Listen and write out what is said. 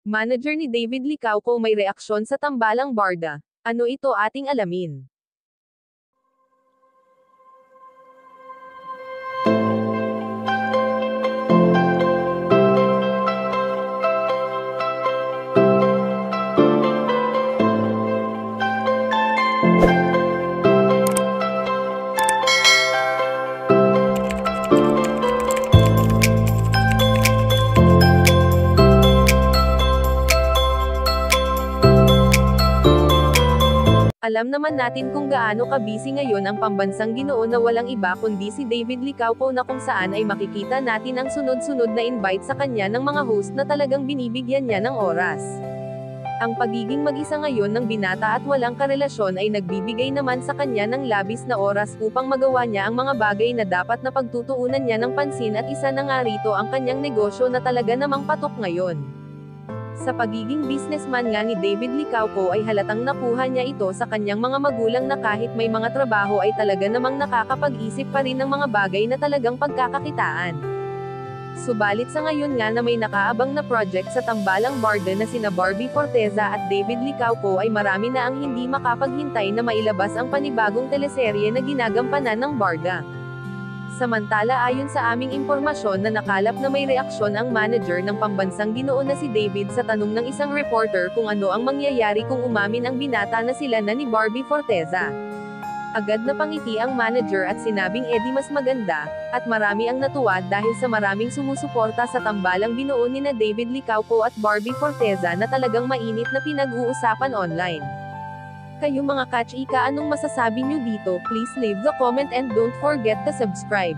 Manager ni David Licauco may reaksyon sa tambalang Barda. Ano ito ating alamin? Alam naman natin kung gaano ka-busy ngayon ang pambansang Ginoo na walang iba kundi si David Licauco na kung saan ay makikita natin ang sunod-sunod na invite sa kanya ng mga host na talagang binibigyan niya ng oras. Ang pagiging mag-isa ngayon ng binata at walang karelasyon ay nagbibigay naman sa kanya ng labis na oras upang magawa niya ang mga bagay na dapat na pagtutuunan niya ng pansin at isa na nga rito ang kanyang negosyo na talaga namang patok ngayon. Sa pagiging businessman nga ni David Licauco ay halatang nakuha niya ito sa kanyang mga magulang na kahit may mga trabaho ay talaga namang nakakapag-isip pa rin ng mga bagay na talagang pagkakakitaan. Subalit sa ngayon nga na may nakaabang na project sa tambalang Barda na sina Barbie Forteza at David Licauco ay marami na ang hindi makapaghintay na mailabas ang panibagong teleserye na ginagampanan ng Barda. Samantala ayon sa aming impormasyon na nakalap na may reaksyon ang manager ng pambansang Ginoo na si David sa tanong ng isang reporter kung ano ang mangyayari kung umamin ang binata na sila na ni Barbie Forteza. Agad na pangiti ang manager at sinabing edi mas maganda, at marami ang natuwa dahil sa maraming sumusuporta sa tambalang binuo ni na David Licauco at Barbie Forteza na talagang mainit na pinag-uusapan online. Kayo mga kachika, anong masasabi nyo dito? Please leave the comment and don't forget to subscribe.